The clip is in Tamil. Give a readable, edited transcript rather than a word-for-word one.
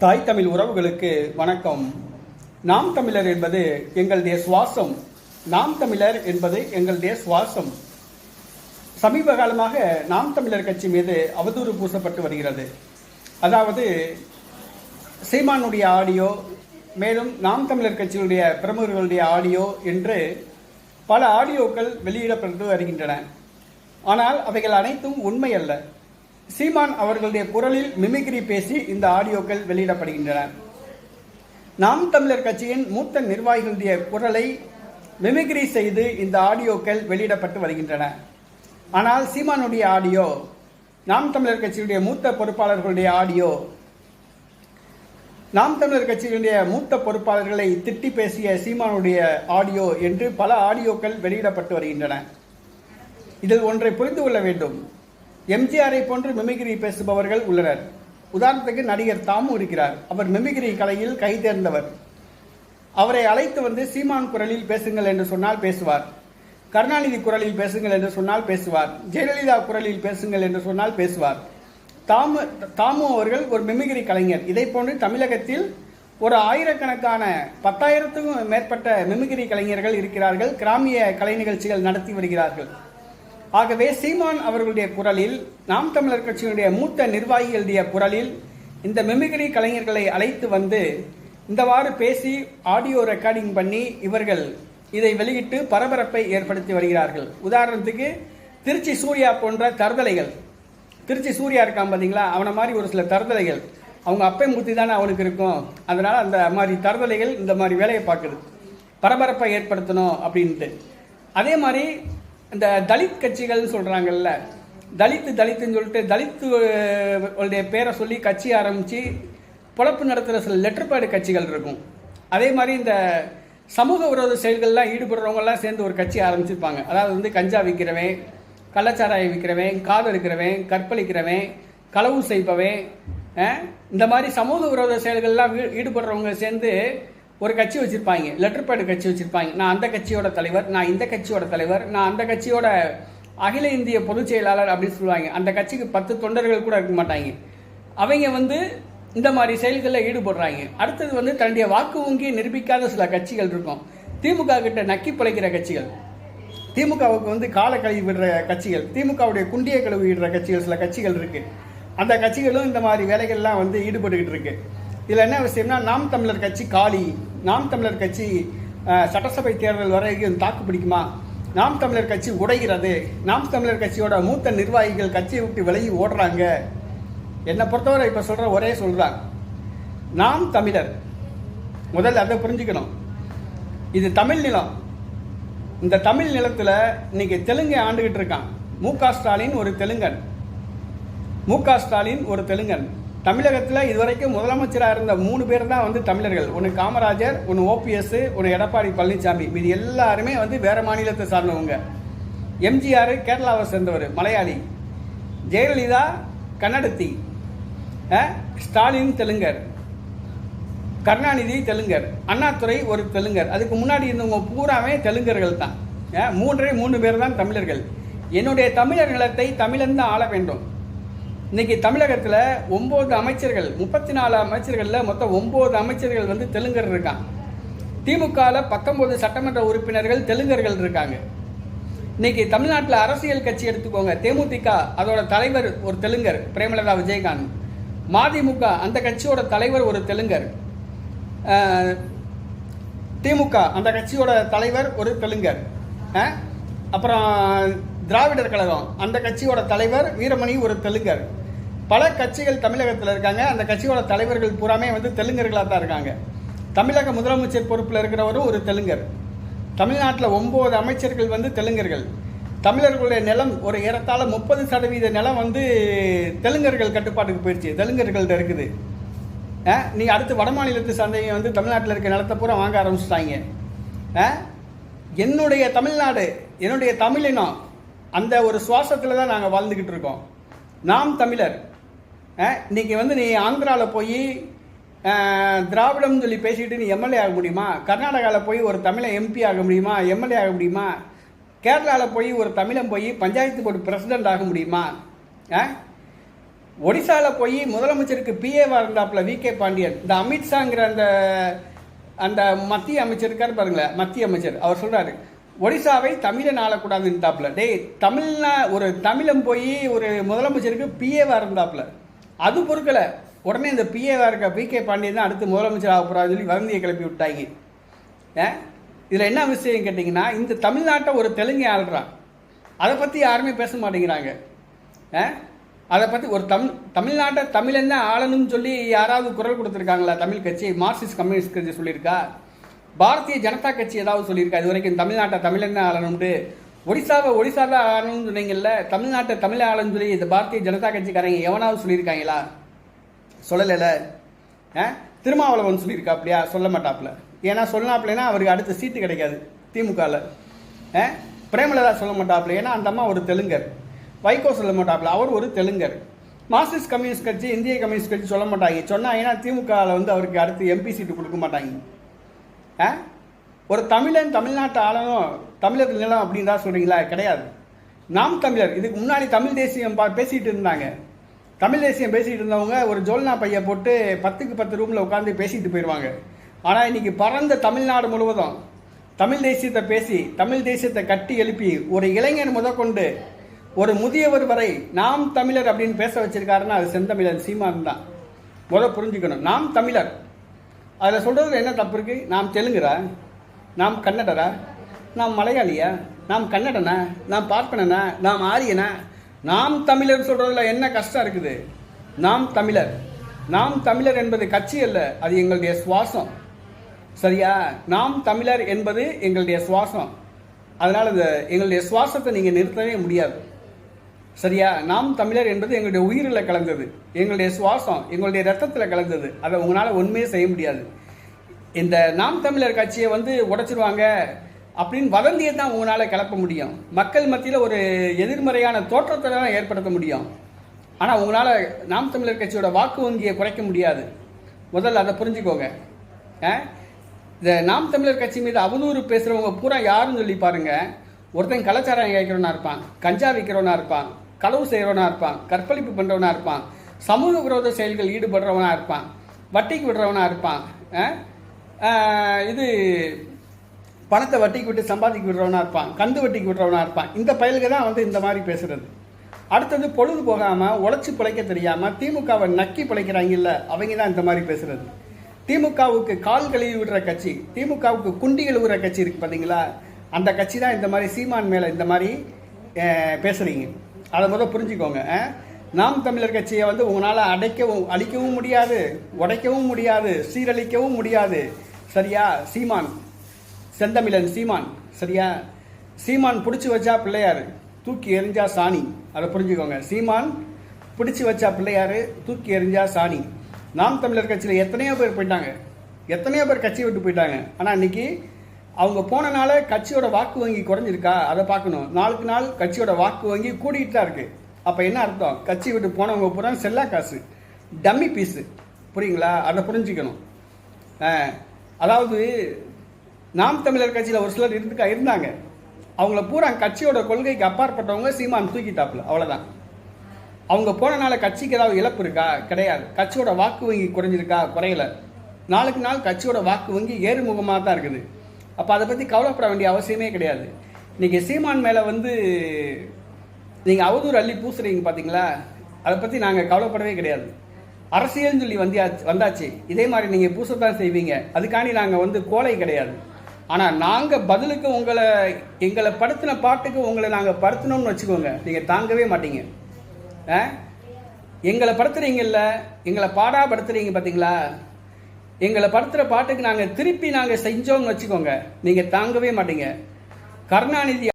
தாய் தமிழ் உறவுகளுக்கு வணக்கம். நாம் தமிழர் என்பது எங்களுடைய சுவாசம். நாம் தமிழர் என்பது எங்களுடைய சுவாசம். சமீப காலமாக நாம் தமிழர் கட்சி மீது அவதூறு பூசப்பட்டு வருகிறது. அதாவது சீமானுடைய ஆடியோ, மேலும் நாம் தமிழர் கட்சியுடைய பிரமுகர்களுடைய ஆடியோ என்று பல ஆடியோக்கள் வெளியிடப்பட்டு வருகின்றன. ஆனால் அவைகள் அனைத்தும் உண்மை அல்ல. சீமான் அவர்களுடைய குரலில் மிமிக்ரி பேசி இந்த ஆடியோக்கள் வெளியிடப்படுகின்றன. நாம் தமிழர் கட்சியின் மூத்த நிர்வாகிகளுடைய குரலை மிமிக்ரி செய்து இந்த ஆடியோக்கள் வெளியிடப்பட்டு வருகின்றன. ஆனால் சீமானுடைய ஆடியோ, நாம் தமிழர் கட்சியுடைய மூத்த பொறுப்பாளர்களுடைய ஆடியோ, நாம் தமிழர் கட்சியினுடைய மூத்த பொறுப்பாளர்களை திட்டி பேசிய சீமானுடைய ஆடியோ என்று பல ஆடியோக்கள் வெளியிடப்பட்டு வருகின்றன. இதில் ஒன்றை புரிந்து கொள்ள வேண்டும். எம்ஜிஆரை போன்று மிமிகிரி பேசுபவர்கள் உள்ளனர். உதாரணத்துக்கு நடிகர் தாமு இருக்கிறார். அவர் மிமிகிரி கலையில் கை தேர்ந்தவர். அவரை அழைத்து வந்து சீமான் குரலில் பேசுங்கள் என்று சொன்னால் பேசுவார். கருணாநிதி குரலில் பேசுங்கள் என்று சொன்னால் பேசுவார். ஜெயலலிதா குரலில் பேசுங்கள் என்று சொன்னால் பேசுவார். தாமு அவர்கள் ஒரு மிமிகிரி கலைஞர். இதை போன்று தமிழகத்தில் ஒரு ஆயிரக்கணக்கான 10,000க்கும் மேற்பட்ட மிமிகிரி கலைஞர்கள் இருக்கிறார்கள். கிராமிய கலை நிகழ்ச்சிகள் நடத்தி வருகிறார்கள். ஆகவே சீமான் அவர்களுடைய குரலில், நாம் தமிழர் கட்சியினுடைய மூத்த நிர்வாகிகளுடைய குரலில் இந்த மிமிகிரி கலைஞர்களை அழைத்து வந்து இந்தவாறு பேசி ஆடியோ ரெக்கார்டிங் பண்ணி இவர்கள் இதை வெளியிட்டு பரபரப்பை ஏற்படுத்தி வருகிறார்கள். உதாரணத்துக்கு திருச்சி சூர்யா போன்ற தருதலைகள், திருச்சி சூர்யா இருக்கான் பார்த்தீங்களா, அவனை மாதிரி ஒரு சில தருதலைகள், அவங்க அப்பை மூத்தி தானே அவனுக்கு இருக்கும், அதனால அந்த மாதிரி தருதலைகள் இந்த மாதிரி வேலையை பார்க்குது, பரபரப்பை ஏற்படுத்தணும் அப்படின்ட்டு. அதே மாதிரி இந்த தலித் கட்சிகள்னு சொல்கிறாங்கல்ல, தலித்துன்னு சொல்லிட்டு தலித்துடைய பேரை சொல்லி கட்சி ஆரம்பித்து பொழப்பு நடத்துகிற சில லெட்டர்பேடு கட்சிகள் இருக்கும். அதே மாதிரி இந்த சமூக விரோத செயல்கள்லாம் ஈடுபடுறவங்கெல்லாம் சேர்ந்து ஒரு கட்சி ஆரம்பிச்சிருப்பாங்க. அதாவது வந்து கஞ்சா விற்கிறவன், கள்ளச்சாராயம் விற்கிறவன், காது இருக்கிறவன், கற்பழிக்கிறவன், களவு செய்பவன், இந்த மாதிரி சமூக விரோத செயல்கள்லாம் ஈடுபடுறவங்க சேர்ந்து ஒரு கட்சி வச்சிருப்பாங்க, லெட்டர்பேடு கட்சி வச்சிருப்பாங்க. நான் அந்த கட்சியோட தலைவர், நான் இந்த கட்சியோட தலைவர், நான் அந்த கட்சியோட அகில இந்திய பொதுச் செயலாளர் அப்படின்னு சொல்லுவாங்க. அந்த கட்சிக்கு 10 தொண்டர்கள் கூட இருக்க மாட்டாங்க. அவங்க வந்து இந்த மாதிரி செயல்களில் ஈடுபடுறாங்க. அடுத்தது வந்து தன்னுடைய வாக்கு வங்கியை நிரூபிக்காத சில கட்சிகள் இருக்கும். திமுக கிட்ட நக்கி பிழைக்கிற கட்சிகள், திமுகவுக்கு வந்து கால கழுவி விடுற கட்சிகள், திமுகவுடைய குண்டியை கழுவி விடுற கட்சிகள், சில கட்சிகள் இருக்கு. அந்த கட்சிகளும் இந்த மாதிரி வேலைகள்லாம் வந்து ஈடுபட்டுக்கிட்டு இருக்கு. இதில் என்ன விஷயம்னா, நாம் தமிழர் கட்சி காலி, நாம் தமிழர் கட்சி சட்டசபை தேர்தல் வரைக்கும் தாக்கு பிடிக்குமா, நாம் தமிழர் கட்சி உடைகிறது, நாம் தமிழர் கட்சியோட மூத்த நிர்வாகிகள் கட்சியை விட்டு விலகி ஓடுறாங்க. என்னை பொறுத்தவரை இப்போ சொல்கிற ஒரே சொல்கிறான், நாம் தமிழர், முதல்ல அதை புரிஞ்சுக்கணும். இது தமிழ் நிலம். இந்த தமிழ் நிலத்தில் இன்னைக்கு தெலுங்கை ஆண்டுகிட்டு இருக்கான். மு.க. ஸ்டாலின் ஒரு தெலுங்கன். மு.க. ஸ்டாலின் ஒரு தெலுங்கன். தமிழகத்தில் இதுவரைக்கும் முதலமைச்சராக இருந்த 3 பேர் தான் வந்து தமிழர்கள். ஒன்று காமராஜர், ஒன்று OPS, ஒன்று எடப்பாடி பழனிசாமி. இது எல்லாருமே வந்து வேற மாநிலத்தை சார்ந்தவங்க. எம்ஜிஆர் கேரளாவை சேர்ந்தவர், மலையாளி. ஜெயலலிதா கன்னடத்தி. ஸ்டாலின் தெலுங்கர். கருணாநிதி தெலுங்கர். அண்ணாதுரை ஒரு தெலுங்கர். அதுக்கு முன்னாடி இருந்தவங்க பூராமே தெலுங்கர்கள் தான். 3 பேர் தான் தமிழர்கள். என்னுடைய தமிழர் நிலத்தை தமிழன் தான் ஆள வேண்டும். இன்னைக்கு தமிழகத்தில் 9 அமைச்சர்கள், 34 அமைச்சர்களில் மொத்தம் 9 அமைச்சர்கள் வந்து தெலுங்கர் இருக்காங்க. திமுகவில் 19 சட்டமன்ற உறுப்பினர்கள் தெலுங்கர்கள் இருக்காங்க. இன்னைக்கு தமிழ்நாட்டில் அரசியல் கட்சி எடுத்துக்கோங்க. தேமுதிக, அதோட தலைவர் ஒரு தெலுங்கர், பிரேமலதா விஜயகாந்த். மதிமுக, அந்த கட்சியோட தலைவர் ஒரு தெலுங்கர். திமுக, அந்த கட்சியோட தலைவர் ஒரு தெலுங்கர். அப்புறம் திராவிடர் கழகம், அந்த கட்சியோட தலைவர் வீரமணி ஒரு தெலுங்கர். பல கட்சிகள் தமிழகத்தில் இருக்காங்க. அந்த கட்சியோட தலைவர்கள் பூராமே வந்து தெலுங்கர்களாக தான் இருக்காங்க. தமிழக முதலமைச்சர் பொறுப்பில் இருக்கிறவரும் ஒரு தெலுங்கர். தமிழ்நாட்டில் 9 அமைச்சர்கள் வந்து தெலுங்கர்கள். தமிழர்களுடைய நிலம் ஒரு ஏறத்தாழ 30% நிலம் வந்து தெலுங்கர்கள் கட்டுப்பாட்டுக்கு போயிடுச்சு, தெலுங்கர்கள்ட்ட இருக்குது. நீ அடுத்து வட மாநிலத்து சந்தையை வந்து தமிழ்நாட்டில் இருக்க நிலத்தை பூரா வாங்க ஆரம்பிச்சிட்டாங்க. என்னுடைய தமிழ்நாடு, என்னுடைய தமிழினம், அந்த ஒரு சுவாசத்தில் தான் நாங்கள் வாழ்ந்துக்கிட்டு இருக்கோம். நாம் தமிழர். இன்னைக்கு வந்து நீ ஆந்திராவில் போய் திராவிடம்னு சொல்லி பேசிக்கிட்டு நீ எம்எல்ஏ ஆக முடியுமா? கர்நாடகாவில் போய் ஒரு தமிழை MP ஆக முடியுமா, எம்எல்ஏ ஆக முடியுமா? கேரளாவில் போய் ஒரு தமிழன் போய் பஞ்சாயத்து போர்டு பிரசிடென்ட் ஆக முடியுமா? ஒடிசாவில் போய் முதலமைச்சருக்கு பிஏவா இருந்தாப்புல விகே பாண்டியன், இந்த அமித்ஷாங்கிற அந்த அந்த மத்திய அமைச்சர் இருக்காரு பாருங்களேன், மத்திய அமைச்சர், அவர் சொல்றாரு ஒடிசாவை தமிழன் ஆளக்கூடாதுன்னுட்டாப்புல. டேய், ஒரு தமிழன் போய் ஒரு முதலமைச்சருக்கு பிஏவா இருந்தாப்புல, அது பொறுக்கலை. உடனே இந்த பிஏவா இருக்க விகே பாண்டியன் தான் அடுத்து முதலமைச்சர் ஆக போறான்னு சொல்லி வதந்தியை கிளப்பி விட்டாங்க. இதில் என்ன விஷயம் கேட்டிங்கன்னா, இந்த தமிழ்நாட்டை ஒரு தெலுங்கு ஆள்றான், அதை பற்றி யாருமே பேச மாட்டேங்கிறாங்க. அதை பற்றி ஒரு தமிழ்நாட்டை தமிழன் தான் ஆளணும்னு சொல்லி யாராவது குரல் கொடுத்துருக்காங்களா? தமிழ் கட்சி, மார்க்சிஸ்ட் கம்யூனிஸ்ட் கட்சி சொல்லியிருக்கா? பாரதிய ஜனதா கட்சி ஏதாவது சொல்லியிருக்கா இது வரைக்கும் தமிழ்நாட்டை தமிழன் தான் ஆளணும்ட்டு? ஒடிசா தான் ஆளணும்னு சொன்னீங்கல்ல, தமிழ்நாட்டை தமிழ் ஆளணும்னு சொல்லி இந்த பாரதிய ஜனதா கட்சிக்காரங்க எவனாவது சொல்லியிருக்காங்களா? சொல்லலை. திருமாவளவன் சொல்லியிருக்கா அப்படியா? சொல்ல மாட்டாப்புல. ஏன்னா சொல்லாப்புலன்னா அவருக்கு அடுத்த சீட்டு கிடைக்காது திமுகவில். பிரேமலதா சொல்ல மாட்டாப்புல, ஏன்னா அந்த அம்மா ஒரு தெலுங்கர். வைகோ சொல்ல மாட்டாப்புல, அவர் ஒரு தெலுங்கர். மார்க்சிஸ்ட் கம்யூனிஸ்ட் கட்சி, இந்திய கம்யூனிஸ்ட் கட்சி சொல்ல மாட்டாங்க. சொன்னாங்கன்னா திமுகவில் வந்து அவருக்கு அடுத்து எம்பி சீட்டு கொடுக்க மாட்டாங்க. ஒரு தமிழன் தமிழ்நாட்டை ஆளணும், தமிழர் நிலம் அப்படின்னு தான் சொல்கிறீங்களா? கிடையாது. நாம் தமிழர், இதுக்கு முன்னாடி தமிழ் தேசியம் பேசிகிட்டு இருந்தாங்க. தமிழ் தேசியம் பேசிகிட்டு இருந்தவங்க ஒரு ஜோல்னா பையை போட்டு 10க்கு 10 ரூமில் உட்காந்து பேசிட்டு போயிடுவாங்க. ஆனால் இன்னைக்கு பறந்த தமிழ்நாடு முழுவதும் தமிழ் தேசியத்தை பேசி, தமிழ் தேசியத்தை கட்டி எழுப்பி, ஒரு இளைஞர் முதற்கொண்டு ஒரு முதியவர் வரை நாம் தமிழர் அப்படின்னு பேச வச்சிருக்காருன்னா அது செந்தமிழன் சீமான் தான். புரிஞ்சுக்கணும். நாம் தமிழர், அதில் சொல்கிறதுல என்ன தப்பு இருக்குது? நாம் தெலுங்குரா? நாம் கன்னடரா? நாம் மலையாளியா? நாம் கன்னடனா? நாம் பார்ப்பனனா? நாம் ஆரியனா? நாம் தமிழர் சொல்கிறதுல என்ன கஷ்டம் இருக்குது? நாம் தமிழர், நாம் தமிழர் என்பது கட்சி அல்ல, அது எங்களுடைய சுவாசம். சரியா? நாம் தமிழர் என்பது எங்களுடைய சுவாசம். அதனால் இந்த எங்களுடைய சுவாசத்தை நீங்கள் நிறுத்தவே முடியாது. சரியா? நாம் தமிழர் என்பது எங்களுடைய உயிரில் கலந்தது, எங்களுடைய சுவாசம், எங்களுடைய ரத்தத்தில் கலந்தது. அதை உங்களால் ஒன்றுமே செய்ய முடியாது. இந்த நாம் தமிழர் கட்சியை வந்து உடைச்சிருவாங்க அப்படின்னு வதந்தியை தான் உங்களால் கிளப்ப முடியும். மக்கள் மத்தியில் ஒரு எதிர்மறையான தோற்றத்தை தான் ஏற்படுத்த முடியும். ஆனால் உங்களால் நாம் தமிழர் கட்சியோட வாக்கு வங்கியை குறைக்க முடியாது. முதல்ல அதை புரிஞ்சுக்கோங்க. இந்த நாம் தமிழர் கட்சி மீது அவதூறு பேசுகிறவங்க பூரா யாருன்னு சொல்லி பாருங்க. ஒருத்தன் கலாச்சாரம் கேட்கிறவனா இருப்பான், கஞ்சா விற்கிறவனா இருப்பான், களவு செய்கிறவனா இருப்பான், கற்பழிப்பு பண்ணுறவனா இருப்பான், சமூக விரோத செயல்கள் ஈடுபடுறவனா இருப்பான், வட்டிக்கு விடுறவனா இருப்பான், இது பணத்தை வட்டிக்கு விட்டு சம்பாதிக்க விடுறவனா இருப்பான், கந்து வட்டிக்கு விடுறவனா இருப்பான். இந்த பயலுக்கு தான் வந்து இந்த மாதிரி பேசுறது. அடுத்தது பொழுது போகாமல் உழைச்சி பிழைக்க தெரியாமல் திமுகவை நக்கி பிழைக்கிறாங்கல்ல, அவங்க தான் இந்த மாதிரி பேசுறது. திமுகவுக்கு கால் கழுவி விடுற கட்சி, திமுகவுக்கு குண்டி கழுவுற கட்சி இருக்குது பார்த்தீங்களா, அந்த கட்சி தான் இந்த மாதிரி சீமான் மேலே இந்த மாதிரி பேசுகிறீங்க. அதை முதல் புரிஞ்சுக்கோங்க. நாம் தமிழர் கட்சியை வந்து உங்களால் அழிக்கவும் முடியாது, உடைக்கவும் முடியாது, சீரழிக்கவும் முடியாது. சரியா? சீமான், செந்தமிழன் சீமான். சரியா? சீமான் பிடிச்சி வச்சா பிள்ளையார், தூக்கி எறிஞ்சா சாணி. அதை புரிஞ்சுக்கோங்க. சீமான் பிடிச்சி வச்சா பிள்ளையார், தூக்கி எறிஞ்சா சாணி. நாம் தமிழர் கட்சியில் எத்தனையோ பேர் போயிட்டாங்க, எத்தனையோ பேர் கட்சி விட்டு போயிட்டாங்க. ஆனால் இன்னைக்கு அவங்க போனனால கட்சியோட வாக்கு வங்கி குறைஞ்சிருக்கா? அதை பார்க்கணும். நாளுக்கு நாள் கட்சியோட வாக்கு வங்கி கூடிட்டு தான் இருக்கு. அப்போ என்ன அர்த்தம்? கட்சி விட்டு போனவங்க பூரா செல்லா காசு, டம்மி பீஸு. புரியுங்களா? அதை புரிஞ்சுக்கணும். அதாவது நாம் தமிழர் கட்சியில் ஒரு சிலர் இருந்தாங்க, அவங்கள பூரா கட்சியோட கொள்கைக்கு அப்பாற்பட்டவங்க சீமான் தூக்கிட்டாப்புல. அவ்வளோதான். அவங்க போனனால கட்சிக்கு ஏதாவது இழப்பு இருக்கா? கிடையாது. கட்சியோட வாக்கு வங்கி குறைஞ்சிருக்கா? குறையல. நாளுக்கு நாள் கட்சியோட வாக்கு வங்கி ஏறுமுகமாக தான் இருக்குது. அப்போ அதை பற்றி கவலைப்பட வேண்டிய அவசியமே கிடையாது. இன்றைக்கி சீமான் மேலே வந்து நீங்கள் அவதூறு அள்ளி பூசுறீங்க பார்த்தீங்களா, அதை பற்றி நாங்கள் கவலைப்படவே கிடையாது. அரசியல்னு சொல்லி வந்தாச்சு, இதே மாதிரி நீங்கள் பூசத்தான் செய்வீங்க. அதுக்காண்டி நாங்கள் வந்து கோலை கிடையாது. ஆனால் நாங்கள் பதிலுக்கு எங்களை படுத்தின பாட்டுக்கு உங்களை நாங்கள் படுத்தினோம்னு வச்சுக்கோங்க, நீங்கள் தாங்கவே மாட்டீங்க. எங்களை படுத்துறீங்கல்ல, எங்களை பாடாப்படுத்துறீங்க பார்த்தீங்களா, எங்களை படுத்துகிற பாட்டுக்கு நாங்கள் திருப்பி செஞ்சோம்னு வச்சுக்கோங்க, நீங்கள் தாங்கவே மாட்டீங்க. கருணாநிதி